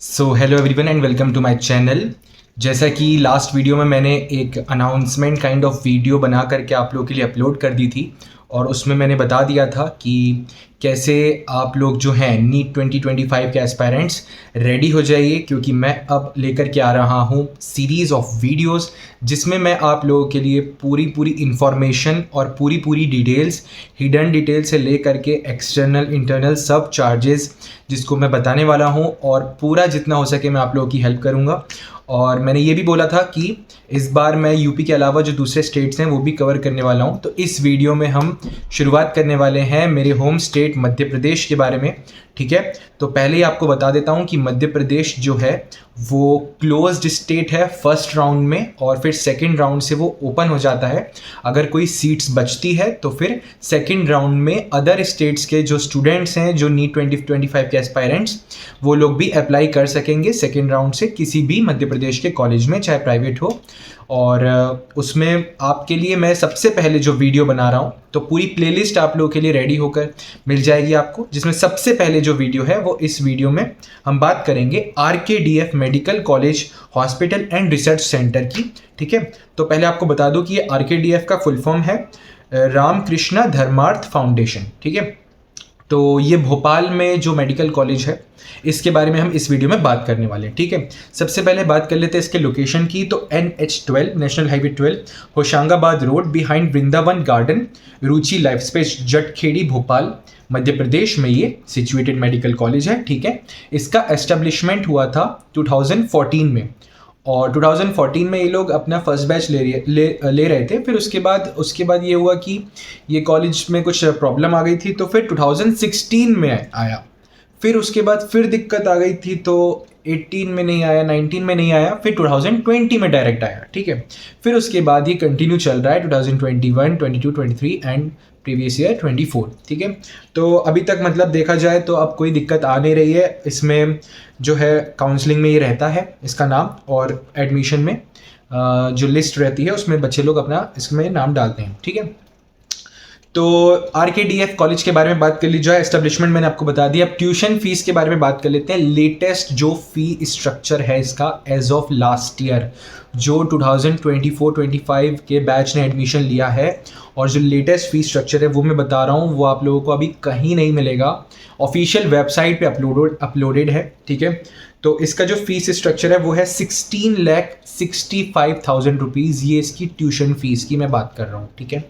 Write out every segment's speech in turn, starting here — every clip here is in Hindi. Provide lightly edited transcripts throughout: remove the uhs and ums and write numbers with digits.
So hello everyone and welcome to my channel. जैसा कि लास्ट वीडियो में मैंने एक अनाउंसमेंट काइंड ऑफ वीडियो बना करके आप लोगों के लिए अपलोड कर दी थी और उसमें मैंने बता दिया था कि कैसे आप लोग जो हैं नीट 2025 के एस्पायरेंट्स रेडी हो जाइए, क्योंकि मैं अब लेकर के आ रहा हूँ सीरीज़ ऑफ वीडियोस जिसमें मैं आप लोगों के लिए पूरी इंफॉर्मेशन और पूरी डिटेल्स, हिडन डिटेल से ले करके एक्सटर्नल इंटरनल सब चार्जेस जिसको मैं बताने वाला हूँ और पूरा जितना हो सके मैं आप लोगों की हेल्प करूँगा। और मैंने ये भी बोला था कि इस बार मैं यूपी के अलावा जो दूसरे स्टेट्स हैं वो भी कवर करने वाला हूँ। तो इस वीडियो में हम शुरुआत करने वाले हैं मेरे होम स्टेट मध्य प्रदेश के बारे में। ठीक है, तो पहले ही आपको बता देता हूँ कि मध्य प्रदेश जो है वो क्लोज्ड स्टेट है फर्स्ट राउंड में, और फिर सेकंड राउंड से वो ओपन हो जाता है। अगर कोई सीट्स बचती है तो फिर सेकंड राउंड में अदर स्टेट्स के जो स्टूडेंट्स हैं, जो नीट 2025 के एस्पायरेंट्स, वो लोग भी अप्लाई कर सकेंगे सेकंड राउंड से किसी भी मध्य प्रदेश के कॉलेज में, चाहे प्राइवेट हो। और उसमें आपके लिए मैं सबसे पहले जो वीडियो बना रहा हूँ, तो पूरी प्लेलिस्ट आप लोगों के लिए रेडी होकर मिल जाएगी आपको, जिसमें सबसे पहले जो वीडियो है वो इस वीडियो में हम बात करेंगे RKDF medical college hospital and research centre की। ठीक है, तो पहले आपको बता दूं कि ये RKDF का फुल फॉर्म है रामकृष्णा धर्मार्थ फाउंडेशन। ठीक है, तो ये भोपाल में जो मेडिकल कॉलेज है इसके बारे में हम इस वीडियो में बात करने वाले हैं। ठीक है, सबसे पहले बात कर लेते हैं इसके लोकेशन की। तो NH12 national highway 12 Hoshangabad road behind Vrindavan garden Ruchi life space Jatkhedi Bhopal Madhya Pradesh में ये सिचुएटेड मेडिकल कॉलेज है। ठीक है, इसका एस्टेब्लिशमेंट हुआ था 2014 में, और 2014 में ये लोग अपना फर्स्ट बैच ले रहे थे। फिर उसके बाद ये हुआ कि ये कॉलेज में कुछ प्रॉब्लम आ गई थी, तो फिर 2016 में आया। फिर उसके बाद फिर दिक्कत आ गई थी, तो 18 में नहीं आया, 19 में नहीं आया, फिर 2020 में डायरेक्ट आया। ठीक है, फिर उसके बाद ये कंटिन्यू चल रहा है 2021, 22, 23 एंड प्रीवियस ईयर 24। ठीक है, तो अभी तक मतलब देखा जाए तो अब कोई दिक्कत आ नहीं रही है। इसमें जो है काउंसलिंग में ये रहता है इसका नाम, और एडमिशन में जो लिस्ट रहती है उसमें बच्चे लोग अपना इसमें नाम डालते हैं। ठीक है, तो RKDF कॉलेज के बारे में बात कर ली जाए। एस्टेब्लिशमेंट मैंने आपको बता दिया। अब ट्यूशन फीस के बारे में बात कर लेते हैं। लेटेस्ट जो फी स्ट्रक्चर है इसका एज ऑफ लास्ट ईयर, जो 2024-25 के बैच ने एडमिशन लिया है, और जो लेटेस्ट फी स्ट्रक्चर है वो मैं बता रहा हूँ, वो आप लोगों को अभी कहीं नहीं मिलेगा, ऑफिशियल वेबसाइट पे अपलोडेड है। ठीक है, तो इसका जो फीस स्ट्रक्चर है वो है 16,65,000 रुपीज़। ये इसकी ट्यूशन फीस की मैं बात कर रहा हूँ। ठीक है,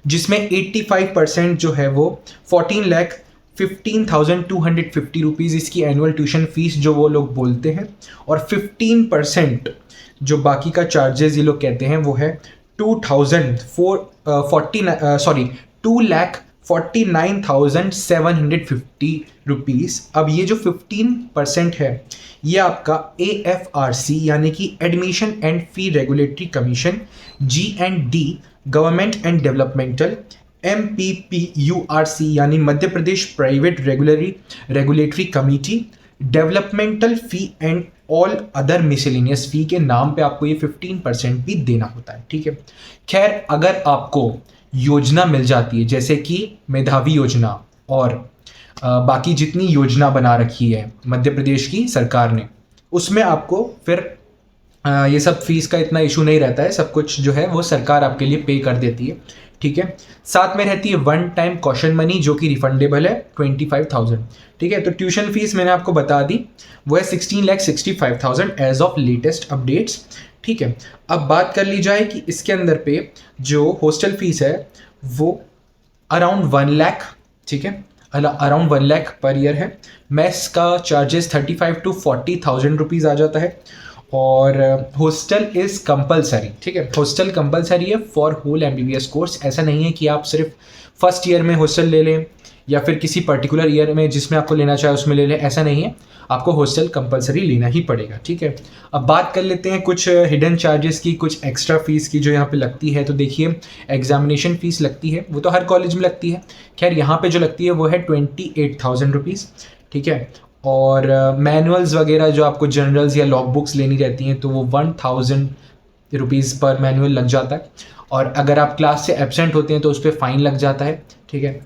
जिसमें 85% जो है वो 14,15,250 रुपीज़ इसकी एनुअल ट्यूशन फीस जो वो लोग बोलते हैं, और 15% जो बाकी का चार्जेस ये लोग कहते हैं वो है 2,49,750 रुपीज़। अब ये जो 15% है ये आपका AFRC यानी कि admission and fee regulatory commission, G&D government and developmental, MPPURC यानी Madhya Pradesh private regulatory committee, developmental fee and all other miscellaneous fee के नाम पे आपको ये 15% भी देना होता है। ठीक है, खैर अगर आपको योजना मिल जाती है जैसे कि मेधावी योजना और बाकी जितनी योजना बना रखी है मध्य प्रदेश की सरकार ने, उसमें आपको फिर ये सब फीस का इतना इशू नहीं रहता है। सब कुछ जो है वो सरकार आपके लिए पे कर देती है। ठीक है, साथ में रहती है वन टाइम कॉशन मनी जो कि रिफंडेबल है 25,000। ठीक है, तो ट्यूशन फीस मैंने आपको बता दी, वो है 16,65,000 एज ऑफ लेटेस्ट अपडेट्स। ठीक है, अब बात कर ली जाए कि इसके अंदर पे जो हॉस्टल फीस है वो अराउंड 1 लाख, ठीक है, अराउंड 1 लाख पर ईयर है। मेस का चार्जेस 35 to 40,000 रुपीज़ आ जाता है, और हॉस्टल इज़ कंपलसरी। ठीक है, हॉस्टल कंपलसरी है फॉर होल MBBS कोर्स। ऐसा नहीं है कि आप सिर्फ फर्स्ट ईयर में हॉस्टल ले लें या फिर किसी पर्टिकुलर ईयर में जिसमें आपको लेना चाहे उसमें ले लें, ऐसा नहीं है, आपको हॉस्टल कंपलसरी लेना ही पड़ेगा। ठीक है, अब बात कर लेते हैं कुछ हिडन चार्जेस की, कुछ एक्स्ट्रा फीस की जो यहाँ पे लगती है। तो देखिए, एग्जामिनेशन फीस लगती है, वो तो हर कॉलेज में लगती है। खैर यहाँ पे जो लगती है वो है 28,000 रुपीज़। ठीक है, और मैनुअल्स वगैरह जो आपको जनरल्स या लॉग बुक्स लेनी रहती हैं तो वो 1,000 रुपीज़ पर मैनुअल लग जाता है, और अगर आप क्लास से एब्सेंट होते हैं तो उस पर फ़ाइन लग जाता है। ठीक है,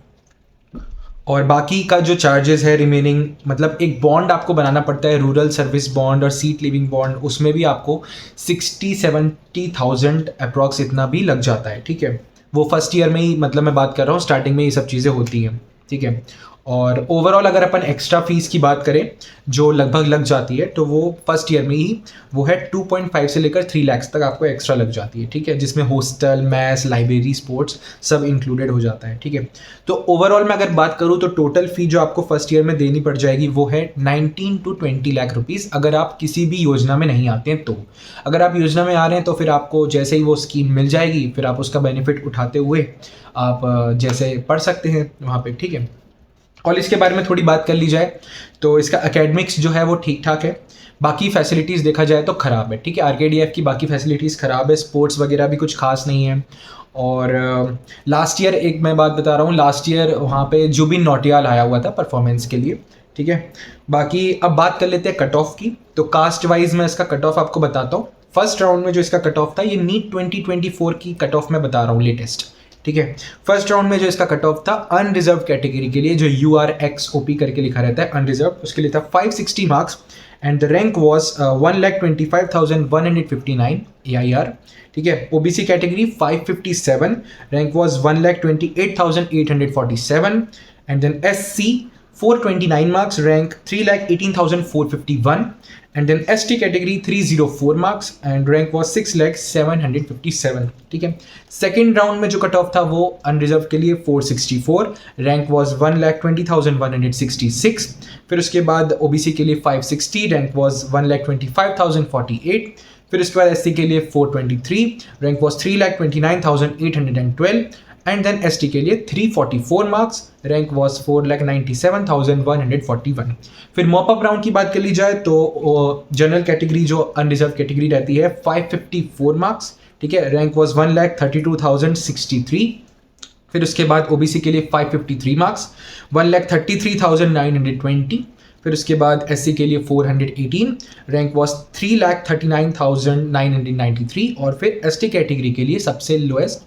और बाकी का जो चार्जेस है रिमेनिंग, मतलब एक बॉन्ड आपको बनाना पड़ता है, रूरल सर्विस बॉन्ड और सीट लिविंग बॉन्ड, उसमें भी आपको 60-70,000 अप्रॉक्स इतना भी लग जाता है। ठीक है, वो फर्स्ट ईयर में ही, मतलब मैं बात कर रहा हूँ स्टार्टिंग में ये सब चीज़ें होती हैं। ठीक है, और ओवरऑल अगर अपन एक्स्ट्रा फीस की बात करें जो लगभग लग जाती है, तो वो फर्स्ट ईयर में ही वो है 2.5 से लेकर 3 लाख तक आपको एक्स्ट्रा लग जाती है। ठीक है, जिसमें हॉस्टल, मैस, लाइब्रेरी, स्पोर्ट्स सब इंक्लूडेड हो जाता है। ठीक है, तो ओवरऑल मैं अगर बात करूँ तो टोटल फी जो आपको फर्स्ट ईयर में देनी पड़ जाएगी वो है 19 to 20 लाख रुपीज़, अगर आप किसी भी योजना में नहीं आते हैं तो। अगर आप योजना में आ रहे हैं तो फिर आपको जैसे ही वो स्कीम मिल जाएगी फिर आप उसका बेनिफिट उठाते हुए आप जैसे पढ़ सकते हैं वहाँ पे। ठीक है, और इसके बारे में थोड़ी बात कर ली जाए तो इसका एकेडमिक्स जो है वो ठीक ठाक है, बाकी फैसिलिटीज़ देखा जाए तो ख़राब है। ठीक है, आरकेडीएफ की बाकी फैसिलिटीज़ ख़राब है, स्पोर्ट्स वगैरह भी कुछ खास नहीं है। और लास्ट ईयर एक मैं बात बता रहा हूँ, लास्ट ईयर वहाँ पे जुबिन नौटियाल आया हुआ था परफॉर्मेंस के लिए। ठीक है, बाकी अब बात कर लेते हैं कट ऑफ की। तो कास्ट वाइज मैं इसका कट ऑफ आपको बताता हूँ। फर्स्ट राउंड में जो इसका कट ऑफ था, ये नीट 2024 की कट ऑफ मैं बता रहा हूँ लेटेस्ट। ठीक है, फर्स्ट राउंड में जो इसका कट ऑफ था अनरिजर्व कैटेगरी के लिए, जो URXOP करके लिखा रहता है अनरिजर्व, उसके लिए था 560 marks and the rank was 1,25,159 AIR। ठीक है, OBC category 557, rank was 1,28,847 and then SC 429 marks, rank 3,18,451, and then ST category 304 marks and rank was 6,07,57। ठीक है, सेकेंड राउंड में जो कट ऑफ था वो अनरिजर्व के लिए 464, रैंक वॉज 1,20,166। फिर उसके बाद OBC के लिए 560, रैंक वॉज 1,25,048। फिर उसके बाद SC के लिए 423, rank was 3,29,812 and then ST के लिए 344 मार्क्स, रैंक वॉज 4,97,141। फिर मॉपअप राउंड की बात कर ली जाए तो जनरल कैटेगरी जो अनरिजर्व कैटेगरी रहती है 554 मार्क्स। ठीक है, रैंक वॉज 1,32,063। फिर उसके बाद OBC के लिए 553 मार्क्स, 1,33,920। फिर उसके बाद SC के लिए 418, रैंक वॉज 3,39,993। और फिर ST कैटेगरी के लिए सबसे lowest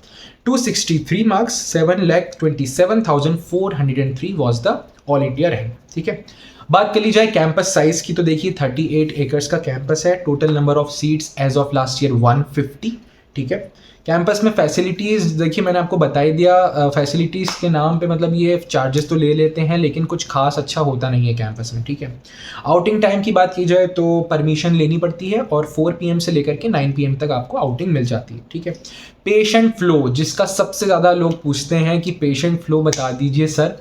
263 marks, 7,27,403 was the all India rank. ठीक है, बात कर ली जाए कैंपस साइज की तो देखिए 38 एकर्स का कैंपस है, total number of seats as of last year 150। ठीक है, कैंपस में फैसिलिटीज़ देखिए मैंने आपको बता ही दिया, फैसिलिटीज़ के नाम पे मतलब ये चार्जेस तो ले लेते हैं लेकिन कुछ खास अच्छा होता नहीं है कैंपस में। ठीक है, आउटिंग टाइम की बात की जाए तो परमिशन लेनी पड़ती है और 4 PM से लेकर के 9 PM तक आपको आउटिंग मिल जाती है। ठीक है, पेशेंट फ्लो जिसका सबसे ज़्यादा लोग पूछते हैं कि पेशेंट फ्लो बता दीजिए सर,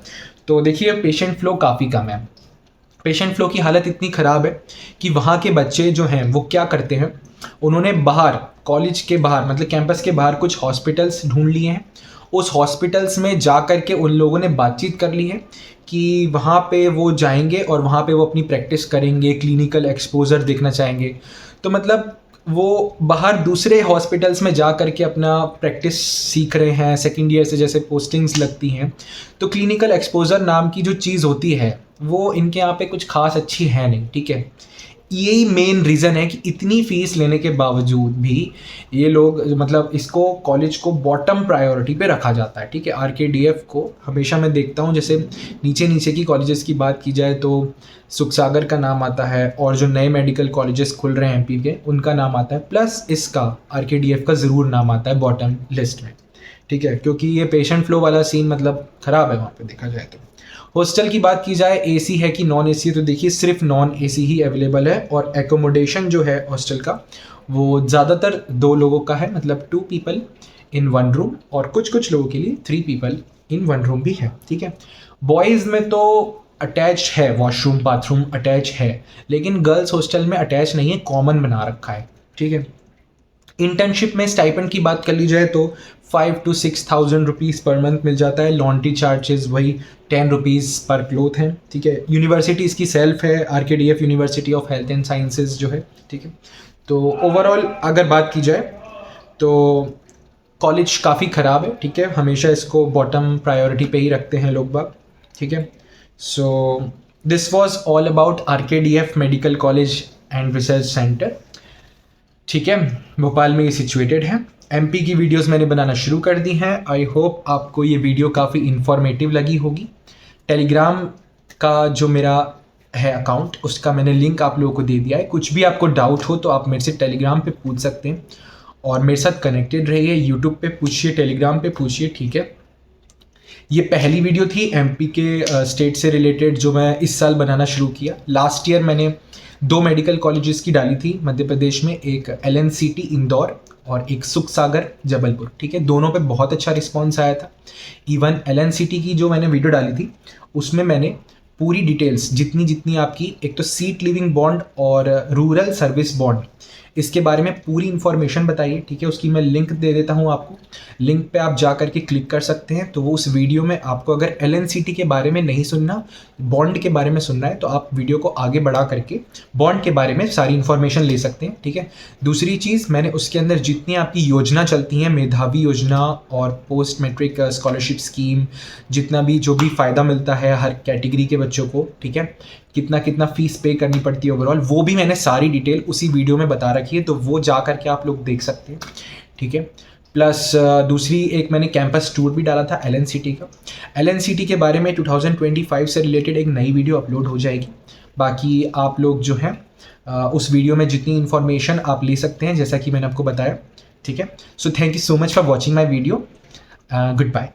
तो देखिए पेशेंट फ्लो काफ़ी कम है। पेशेंट फ्लो की हालत इतनी ख़राब है कि वहाँ के बच्चे जो हैं वो क्या करते हैं, उन्होंने बाहर कॉलेज के बाहर मतलब कैंपस के बाहर कुछ हॉस्पिटल्स ढूंढ लिए हैं, उस हॉस्पिटल्स में जा कर के उन लोगों ने बातचीत कर ली है कि वहाँ पे वो जाएंगे और वहाँ पे वो अपनी प्रैक्टिस करेंगे, क्लिनिकल एक्सपोजर देखना चाहेंगे। तो मतलब वो बाहर दूसरे हॉस्पिटल्स में जा कर के अपना प्रैक्टिस सीख रहे हैं, सेकेंड ईयर से जैसे पोस्टिंग्स लगती हैं, तो क्लिनिकल एक्सपोजर नाम की जो चीज़ होती है वो इनके यहाँ पे कुछ खास अच्छी है नहीं। ठीक है, यही मेन रीज़न है कि इतनी फ़ीस लेने के बावजूद भी ये लोग मतलब इसको कॉलेज को बॉटम प्रायोरिटी पे रखा जाता है। ठीक है, आरकेडीएफ को हमेशा मैं देखता हूँ, जैसे नीचे नीचे की कॉलेजेस की बात की जाए तो सुखसागर का नाम आता है और जो नए मेडिकल कॉलेजेस खुल रहे हैं एमपी के उनका नाम आता है, प्लस इसका आरकेडीएफ का ज़रूर नाम आता है बॉटम लिस्ट में। ठीक है, क्योंकि ये पेशेंट फ्लो वाला सीन मतलब ख़राब है वहाँ पे देखा जाए तो। हॉस्टल की बात की जाए एसी है कि नॉन एसी, तो देखिए सिर्फ नॉन एसी ही अवेलेबल है और एकोमोडेशन जो है हॉस्टल का वो ज़्यादातर 2 लोगों का है, मतलब 2 people इन 1 रूम, और कुछ लोगों के लिए 3 people इन 1 रूम भी है। ठीक है, बॉयज़ में तो अटैच है, वॉशरूम बाथरूम अटैच है, लेकिन गर्ल्स हॉस्टल में अटैच नहीं है, कॉमन बना रखा है। ठीक है, इंटर्नशिप में स्टाइपेंड की बात कर ली जाए तो 5,000 to 6,000 रुपीज़ पर मंथ मिल जाता है। लॉन्ड्री चार्जेस वही 10 रुपीज़ पर क्लोथ हैं। ठीक है, यूनिवर्सिटी इसकी सेल्फ है, RKDF university of health and sciences जो है। ठीक है, तो ओवरऑल अगर बात की जाए तो कॉलेज काफ़ी ख़राब है। ठीक है, हमेशा इसको बॉटम प्रायोरिटी पे ही रखते हैं लोग बाग। ठीक है, so this was all about RKDF medical college and research centre. ठीक है, भोपाल में ये सिचुएटेड है। एमपी की वीडियोस मैंने बनाना शुरू कर दी हैं। आई होप आपको ये वीडियो काफ़ी इन्फॉर्मेटिव लगी होगी। टेलीग्राम का जो मेरा है अकाउंट, उसका मैंने लिंक आप लोगों को दे दिया है। कुछ भी आपको डाउट हो तो आप मेरे से टेलीग्राम पे पूछ सकते हैं और मेरे साथ कनेक्टेड रहिए। यूट्यूब पे पूछिए, टेलीग्राम पे पूछिए, ठीक है। ये पहली वीडियो थी एमपी के स्टेट से रिलेटेड जो मैं इस साल बनाना शुरू किया। लास्ट ईयर मैंने 2 मेडिकल कॉलेजेस की डाली थी मध्य प्रदेश में, एक एलएनसीटी इंदौर और एक सुख सागर जबलपुर, ठीक है। दोनों पे बहुत अच्छा रिस्पॉन्स आया था। इवन एलएनसीटी की जो मैंने वीडियो डाली थी उसमें मैंने पूरी डिटेल्स जितनी जितनी आपकी, एक तो सीट लिविंग बॉन्ड और रूरल सर्विस बॉन्ड, इसके बारे में पूरी इन्फॉर्मेशन बताइए, ठीक है। उसकी मैं लिंक दे देता हूँ आपको, लिंक पे आप जा करके क्लिक कर सकते हैं। तो वो उस वीडियो में आपको अगर एलएनसीटी के बारे में नहीं सुनना, बॉन्ड के बारे में सुनना है, तो आप वीडियो को आगे बढ़ा करके बॉन्ड के बारे में सारी इन्फॉर्मेशन ले सकते हैं, ठीक है। दूसरी चीज़, मैंने उसके अंदर जितनी आपकी योजना चलती हैं, मेधावी योजना और पोस्ट मैट्रिक स्कॉलरशिप स्कीम, जितना भी जो भी फ़ायदा मिलता है हर कैटेगरी के बच्चों को, ठीक है, कितना कितना फ़ीस पे करनी पड़ती है ओवरऑल, वो भी मैंने सारी डिटेल उसी वीडियो में बता रखी है। तो वो जा करके आप लोग देख सकते हैं, ठीक है। प्लस दूसरी एक मैंने कैंपस टूर भी डाला था एलएनसीटी का। एलएनसीटी के बारे में 2025 से रिलेटेड एक नई वीडियो अपलोड हो जाएगी। बाकी आप लोग जो हैं उस वीडियो में जितनी इन्फॉर्मेशन आप ले सकते हैं, जैसा कि मैंने आपको बताया, ठीक है। So thank you so much for watching my video. Good bye.